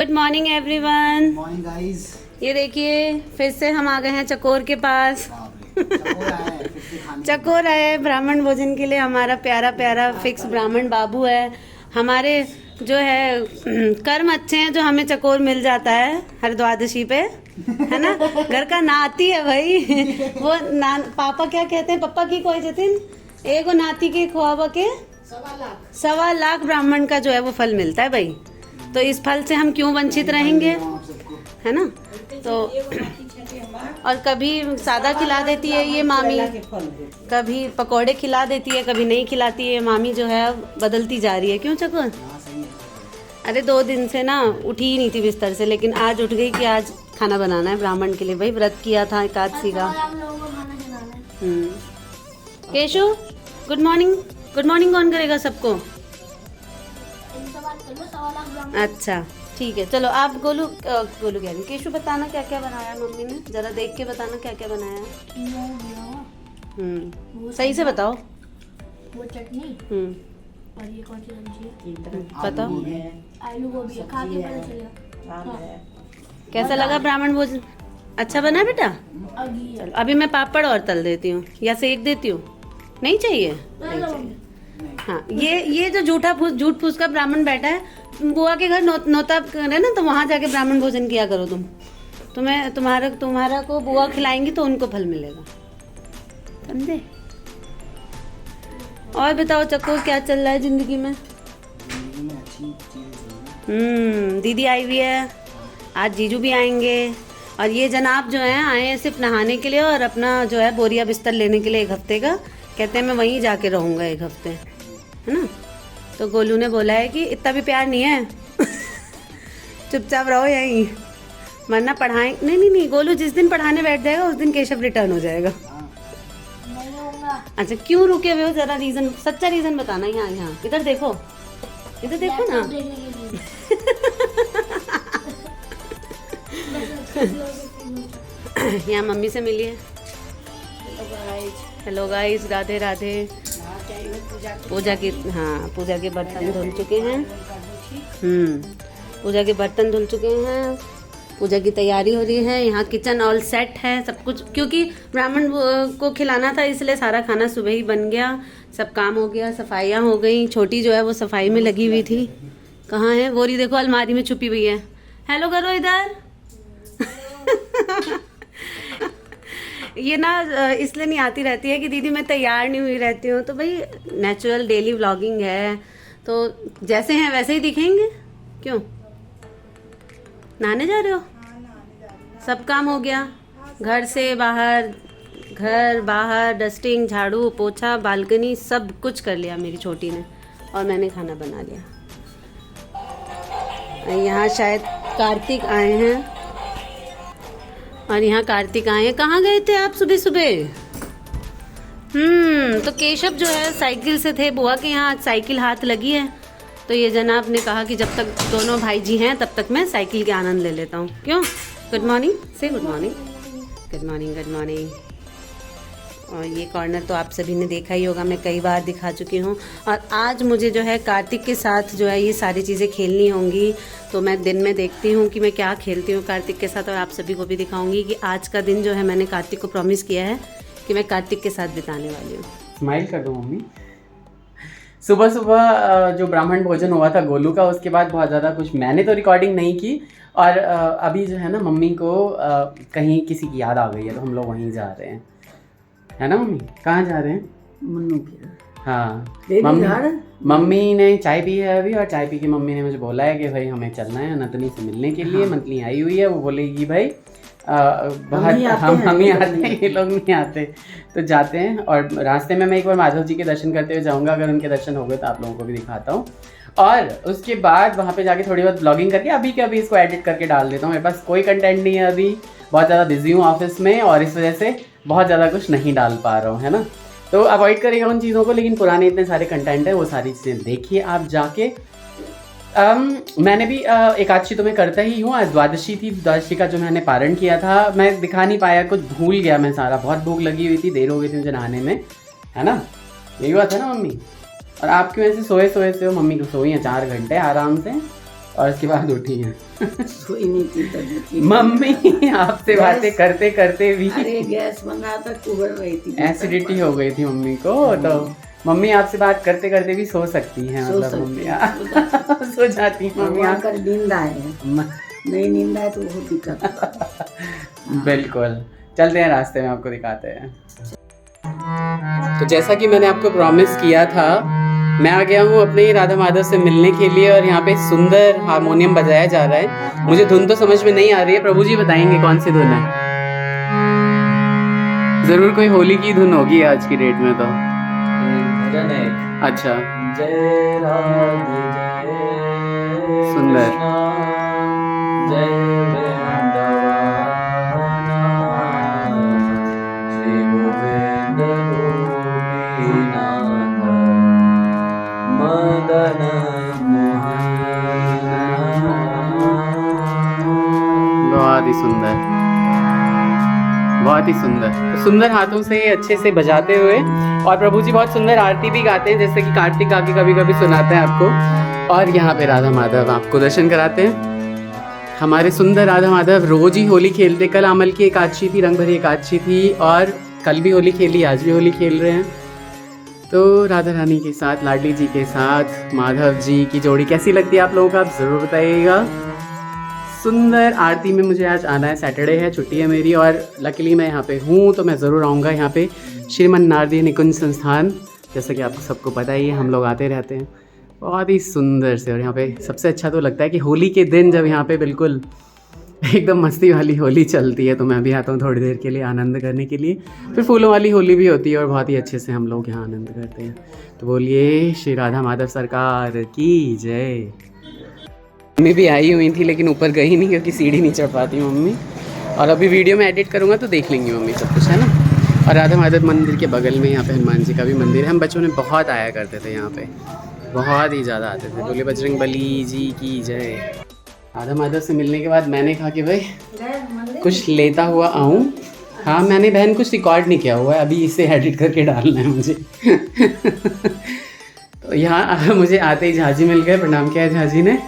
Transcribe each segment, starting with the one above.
Good morning everyone. Morning guys. ये देखिए फिर से हम आ गए हैं चकोर के पास। चकोर आए हैं ब्राह्मण भोजन के लिए। हमारा प्यारा प्यारा फिक्स ब्राह्मण बाबू है। हमारे जो है कर्म अच्छे हैं जो हमें चकोर मिल जाता है हर द्वादशी पे, है ना। घर का नाती है भाई वो पापा क्या कहते हैं, पप्पा की कोई जतिन एगो नाती के खुआवा के 1.25 लाख ब्राह्मण का जो है वो फल मिलता है भाई। तो इस फल से हम क्यों वंचित रहेंगे, है ना। तो और कभी सादा खिला देती है ये मामी, कभी पकोड़े खिला देती है, कभी नहीं खिलाती है। मामी जो है बदलती जा रही है। क्यों चकोर? अरे 2 दिन से ना उठी ही नहीं थी बिस्तर से, लेकिन आज उठ गई कि आज खाना बनाना है ब्राह्मण के लिए। भाई व्रत किया था एकादशी का। Keshu good morning. Good morning कौन करेगा सबको? अच्छा ठीक है, चलो आप गोलू कह रही केशु बताना क्या क्या बनाया मम्मी ने, जरा देख के बताना क्या क्या बनाया। सही से बताओ। वो चटनी और ये कौन सी सब्जी है बताओ। आलू गोभी खा के पता चलेगा कैसा लगा ब्राह्मण भोजन? अच्छा बना बेटा? चलो अभी मैं पापड़ और तल देती हूँ या सेक देती हूँ। नहीं चाहिए? नहीं चाहिए। हाँ ये जो झूठ फूस का ब्राह्मण बैठा है, बुआ के घर नोता करे ना, तो वहाँ जाके ब्राह्मण भोजन किया करो। तुम्हारा को बुआ खिलाएंगी तो उनको फल मिलेगा, समझे। और बताओ चक्को क्या चल रहा है जिंदगी में? दीदी आई हुई है, आज जीजू भी आएंगे। और ये जनाब जो है आए हैं सिर्फ नहाने के लिए और अपना जो है बोरिया बिस्तर लेने के लिए 1 हफ्ते का। कहते हैं मैं वहीं जाके रहूँगा 1 हफ्ते, है ना। तो गोलू ने बोला है कि इतना भी प्यार नहीं है चुपचाप रहो यहीं, वरना पढ़ाएं। नहीं गोलू जिस दिन पढ़ाने बैठ जाएगा उस दिन केशव रिटर्न हो जाएगा। अच्छा क्यों रुके हुए हो, जरा रीजन, सच्चा रीजन बताना। यहाँ इधर देखो ना यहाँ मम्मी से मिलिए। Hello guys, Radhe Radhe. पूजा के बर्तन धुल चुके हैं। पूजा के बर्तन धुल चुके हैं। पूजा की तैयारी हो रही है। यहाँ किचन ऑल सेट है सब कुछ, क्योंकि ब्राह्मण को खिलाना था इसलिए सारा खाना सुबह ही बन गया। सब काम हो गया, सफाइयाँ हो गई। छोटी जो है वो सफाई में लगी हुई थी। कहाँ है बोरी? देखो अलमारी में छुपी हुई है। हेलो करो इधर ये ना इसलिए नहीं आती रहती है कि दीदी मैं तैयार नहीं हुई रहती हूँ। तो भाई नेचुरल डेली व्लॉगिंग है, तो जैसे हैं वैसे ही दिखेंगे। क्यों नहाने जा रहे हो? सब काम हो गया, घर से बाहर, घर बाहर, डस्टिंग, झाड़ू पोछा, बालकनी, सब कुछ कर लिया मेरी छोटी ने। और मैंने खाना बना लिया। यहाँ शायद कार्तिक आए हैं, और यहाँ कार्तिक आए हैं। कहाँ गए थे आप सुबह सुबह? तो केशव जो है साइकिल से थे बुआ के यहाँ। साइकिल हाथ लगी है, तो ये जनाब ने कहा कि जब तक दोनों भाई जी हैं तब तक मैं साइकिल के आनंद ले लेता हूँ। क्यों? गुड मॉर्निंग से good morning. Good morning good morning. और ये कॉर्नर तो आप सभी ने देखा ही होगा, मैं कई बार दिखा चुकी हूँ। और आज मुझे जो है कार्तिक के साथ जो है ये सारी चीज़ें खेलनी होंगी, तो मैं दिन में देखती हूँ कि मैं क्या खेलती हूँ कार्तिक के साथ। और आप सभी को भी दिखाऊंगी कि आज का दिन जो है मैंने कार्तिक को प्रॉमिस किया है कि मैं कार्तिक के साथ बिताने वाली हूँ। स्माइल कर दो मम्मी। सुबह सुबह जो ब्राह्मण भोजन हुआ था गोलू का, उसके बाद बहुत ज़्यादा कुछ मैंने तो रिकॉर्डिंग नहीं की। और अभी जो है ना मम्मी को कहीं किसी की याद आ गई है, तो हम लोग वहीं जा रहे हैं, है ना मम्मी? कहाँ जा रहे हैं? मुन्नू की। हाँ मम्मी ने चाय पी है अभी, और चाय पी के मम्मी ने मुझे बोला है कि भाई हमें चलना है नतनी से मिलने के लिए। नतनी आई हुई है, वो बोलेगी भाई हम ही आते हैं, ये लोग नहीं आते, तो जाते हैं। और रास्ते में मैं एक बार माधव जी के दर्शन करते हुए जाऊँगा, अगर उनके दर्शन हो गए तो आप लोगों को भी दिखाता हूँ। और उसके बाद वहाँ पे जाके थोड़ी बहुत ब्लॉगिंग करके अभी के अभी इसको एडिट करके डाल देता हूँ। मेरे पास कोई कंटेंट नहीं है अभी, बहुत ज़्यादा बिजी हूँ ऑफिस में, और इस वजह से बहुत ज़्यादा कुछ नहीं डाल पा रहा हूँ, है ना। तो अवॉइड करेगा उन चीज़ों को, लेकिन पुराने इतने सारे कंटेंट है, वो सारी चीज़ें देखिए आप जाके। मैंने भी एकादशी तो मैं करता ही हूँ। आज द्वादशी थी, द्वादशी का जो मैंने पारण किया था मैं दिखा नहीं पाया, कुछ भूल गया मैं सारा। बहुत भूख लगी हुई थी, देर हो गई थी मुझे नहाने में, है ना। यही बात है ना मम्मी? और आप क्यों ऐसे सोए सोए से हो? मम्मी तो सोई हैं 4 घंटे आराम से, और उसके बाद उठी हैं। सोई नहीं थी तबीयत ठीक। मम्मी आपसे बातें करते करते भी अरे गैस मंगा था, उबल रही थी। एसिडिटी हो गई थी मम्मी को, तो मम्मी आपसे बात करते करते भी सो सकती हैं, सो मतलब सकती मम्मी सो जाती हैं मम्मी वहाँ कर नींद आए, नहीं नींद आए तो बहुत दिक्कत। बिल्कुल, चलते हैं रास्ते में, आपको दिखाते हैं। तो जैसा कि मैंने आपको प्रॉमिस किया था, मैं आ गया हूँ अपने राधा माधव से मिलने के लिए, और यहाँ पे सुंदर हारमोनियम बजाया जा रहा है। मुझे धुन तो समझ में नहीं आ रही है, प्रभु जी बताएंगे कौन सी धुन है। जरूर कोई होली की धुन होगी आज की डेट में तो। भजन है। अच्छा, जय राधे जय सुंदर। कृष्णा, जय वृंदावना, श्री गोविंद गोपीनाथ, मदन मोहन। बहुत ही सुंदर, बहुत ही सुंदर। तो सुंदर हाथों से अच्छे से बजाते हुए, और प्रभु जी बहुत सुंदर आरती भी गाते हैं, जैसे कि कार्तिक आके कभी कभी सुनाते हैं आपको। और यहाँ पे राधा माधव आपको दर्शन कराते हैं। हमारे सुंदर राधा माधव रोज ही होली खेलते। कल अमल की एकादशी थी, रंग भरी एकादशी थी, और कल भी होली खेली, आज भी होली खेल रहे हैं। तो राधा रानी के साथ, लाडली जी के साथ माधव जी की जोड़ी कैसी लगती है आप लोगों को, आप ज़रूर बताइएगा। सुंदर आरती में मुझे आज आना है, सैटरडे है, छुट्टी है मेरी, और लकीली मैं यहाँ पे हूँ, तो मैं ज़रूर आऊँगा यहाँ पे। श्रीमन नारदी निकुंज संस्थान, जैसा कि आपको सबको पता ही है, हम लोग आते रहते हैं। बहुत ही सुंदर से, और यहाँ पे सबसे अच्छा तो लगता है कि होली के दिन जब यहाँ पे बिल्कुल एकदम मस्ती वाली होली चलती है, तो मैं भी आता हूँ थोड़ी देर के लिए आनंद करने के लिए। फिर फूलों वाली होली भी होती है, और बहुत ही अच्छे से हम लोग यहाँ आनंद करते हैं। तो बोलिए श्री राधा माधव सरकार की जय। मम्मी भी आई हुई थी, लेकिन ऊपर गई नहीं क्योंकि सीढ़ी नहीं चढ़ पाती मम्मी। और अभी वीडियो में एडिट करूँगा तो देख लेंगी मम्मी सब कुछ, है ना। और राधा माधव मंदिर के बगल में यहाँ पे हनुमान जी का भी मंदिर है। हम बच्चों में बहुत आया करते थे यहाँ पे, बहुत ही ज़्यादा आते थे। बोले बजरंग बली जी की जय। राधा माधव से मिलने के बाद मैंने कहा कि भाई कुछ लेता हुआ आऊँ। हाँ, मैंने बहन कुछ रिकॉर्ड नहीं किया हुआ है, अभी इसे एडिट करके डालना है मुझे। तो यहाँ मुझे आते ही झाजी मिल गए, प्रणाम किया है झाजी ने,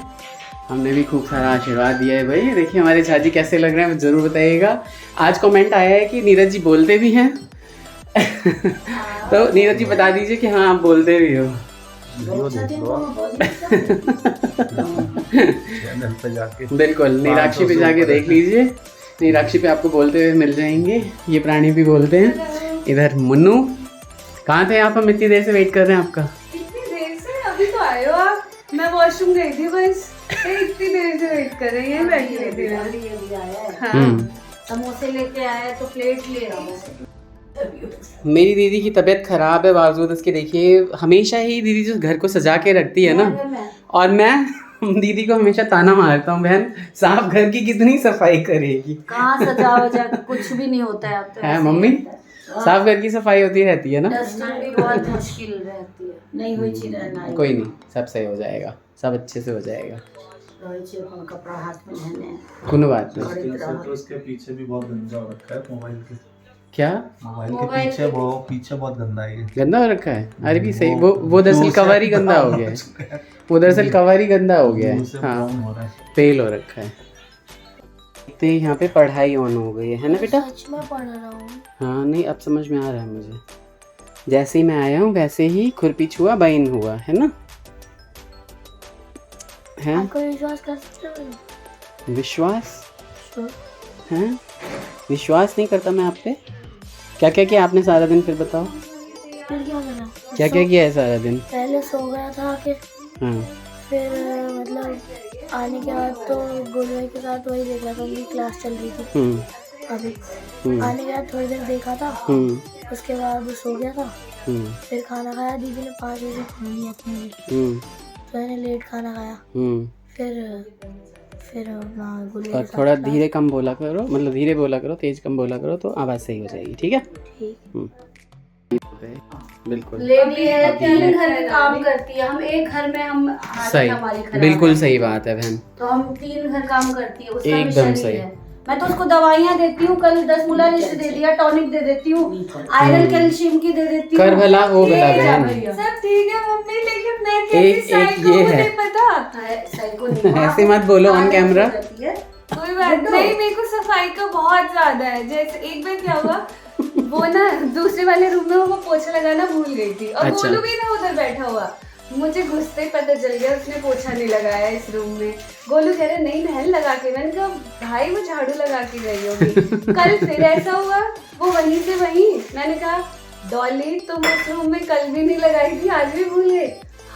हमने भी खूब सारा आशीर्वाद दिया है। भाई देखिए हमारे झाजी कैसे लग रहे हैं, ज़रूर बताइएगा। आज कमेंट आया है कि नीरज जी बोलते भी हैं। तो नीरज जी बता दीजिए कि हाँ आप बोलते भी हो। बिल्कुल, नीलाक्षी पे जाके देख लीजिए, नीलाक्षी पे आपको बोलते हुए मिल जाएंगे। ये प्राणी भी बोलते हैं। इधर मुन्नू, कहाँ थे आप? हम इतनी देर से वेट कर रहे हैं आपका। इतनी देर से? अभी तो आए हो आप। मैं वॉशरूम गई थी बस, इतनी देर से वेट कर रही है, बैठी रहती है। समोसे लेके आए तो प्लेट ले रहा हूँ। मेरी दीदी की तबीयत खराब है, बावजूद इसके देखिए हमेशा ही दीदी जो घर को सजा के रखती है ना, और मैं दीदी को हमेशा ताना मारता हूँ, बहन साफ घर की कितनी सफाई करेगी। कहाँ सजा वजा कुछ भी नहीं होता है, तो है मम्मी, साफ घर की सफाई होती रहती है ना। डस्टिंग भी बहुत मुश्किल रहती है। नहीं हुई चीज रहना, कोई नहीं, सब सही हो जाएगा, सब अच्छे से हो जाएगा। कपड़ा हाथ में लेने, कोनो बात नहीं। तो उसके पीछे भी बहुत गंदा हो रखा है मोबाइल के। क्या? मोबाइल के पीछे बहुत गंदा है, गंदा हो रखा है? अरे भी सही, वो दरअसल कवर ही गंदा हो गया है, वो दरअसल कवर ही गंदा हो गया है। हाँ, फेल हो रखा है। तो यहाँ पे पढ़ाई ऑन हो गई है ना बेटा? सच में पढ़ रहा हूँ। हाँ नहीं, अब समझ में आ रहा है मुझे। जैसे ही मैं आया हूँ वैसे ही खुरपी छुआ बाइन हुआ, है ना? है? आपको विश्वास कर सकते हो? विश्वास है? विश्वास नहीं करता मैं आप पे। क्या क्या किया आपने सारा दिन, फिर बताओ। फिर क्या करा? क्या क्या किया है सारा दिन? पहले सो गया था आके, हाँ, फिर मतलब आने के बाद तो गोलू भाई के साथ वही देख रहा था, उनकी क्लास चल रही थी अभी। आने के बाद थोड़ी देर देखा था, उसके बाद सो गया था। फिर खाना खाया, दीदी ने 5 बजे खा लिया अपने, तो मैंने लेट खाना खाया। फिर गोलू और थोड़ा धीरे कम बोला करो, मतलब धीरे बोला करो, तेज कम बोला करो, तो आवाज़ सही हो जाएगी, ठीक है? बिल्कुल लेडी है, 3 घर में काम करती है। हम एक घर में, हम सही, बिल्कुल सही बात है बहन, तो हम 3 घर काम करती है, उसका भी एकदम शरीर सही। है। मैं तो उसको दवाइयाँ देती हूँ, कल 10 मुला लिस्ट दे दिया, टॉनिक दे देती हूँ, आयरन कैल्शियम की दे देती हूँ। कर भला हो भला बहन। सब ठीक है मम्मी, लेकिन मैं एक ये है, नहीं पता। साइको नहीं, ऐसे मत बोलो ऑन कैमरा। कोई बात नहीं, मेरे को सफाई का बहुत ज्यादा है। जैसे एक बार क्या हुआ, वो ना दूसरे वाले रूम में वो पोछा लगाना भूल गई थी और अच्छा। गोलू भी था उधर बैठा हुआ। मुझे घुसते ही पता चल गया उसने पोछा नहीं लगाया इस रूम में। गोलू कह रहे नहीं बहन लगा के, मैंने कहा भाई वो झाड़ू लगा के गई होगी। कल फिर ऐसा हुआ, वो वहीं से वहीं, मैंने कहा डॉली तुम उस रूम में कल भी नहीं लगाई थी, आज भी भूल गए।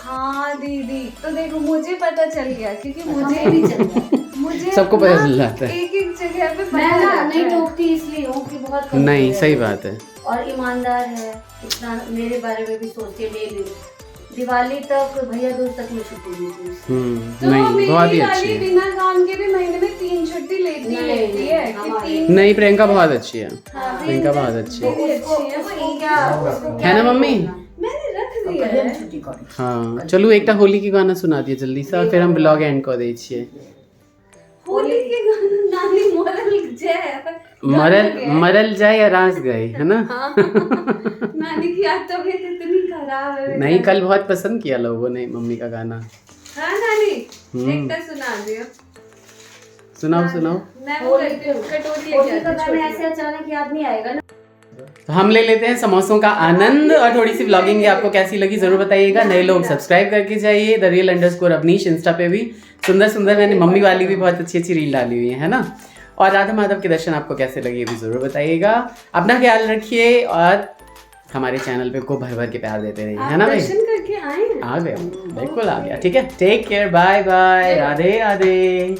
हाँ दीदी, तो देखो मुझे पता चल गया, क्योंकि मुझे भी चल गया। मुझे सबको पता ना चल जाता है। एक एक जगह पे मैं पता ना लगता नहीं है। टोकती इसलिए हूँ कि बहुत कमजोर नहीं है सही वो। बात है। और ईमानदार है, इतना मेरे बारे में भी सोचती है डेली। दिवाली तक, भैया दूज तक मैं छुट्टी दी थी उससे। तो नहीं बहुत मेरी ही अच्छी वाली है। बिना काम के भी महीने में 3 छुट्टी लेती नहीं, लेती है कि हमारे- 3 नहीं प्रियंका बहुत अच्छी है, हाँ, प्रियंका बहुत अच्छी है। मेरी अच्छी है वो क्या उसको है ना मम्मी? मैंने रख दिया कभी हम है। छुट्टी करी हाँ चलो एक होली के गाना सुना दिए जल्दी से और फिर हम ब्लॉग एंड कर दै छियै। होली के गाना नानी मरल जय मरल जाए या रास गए, है ना? नानी की आज तबीयत इतनी खराब है। नहीं कल बहुत पसंद किया लोगों ने मम्मी का गाना। हाँ नानी एक तो सुना दियो। सुनाओ सुनाओ। मैं वो करती हूँ, कटोरी लेके होली का आती हूँ गाना छोटी। ऐसे अचानक याद नहीं आएगा ना। तो हम ले लेते हैं समोसों का आनंद और थोड़ी सी व्लॉगिंग आपको कैसी लगी जरूर बताइएगा। नए लोग सब्सक्राइब करके जाइए, the real underscore Avnish Insta पे भी सुंदर सुंदर मैंने मम्मी वाली भी बहुत अच्छी अच्छी रील डाली हुई है ना। और राधा माधव के दर्शन आपको कैसे लगे ये भी जरूर बताइएगा। अपना ख्याल रखिए और हमारे चैनल पे को भर भर के प्यार देते रहिए, है ना भाई? दर्शन करके आए हैं। आ गए, बिल्कुल आ गया। ठीक है, take care, bye bye, Radhe Radhe.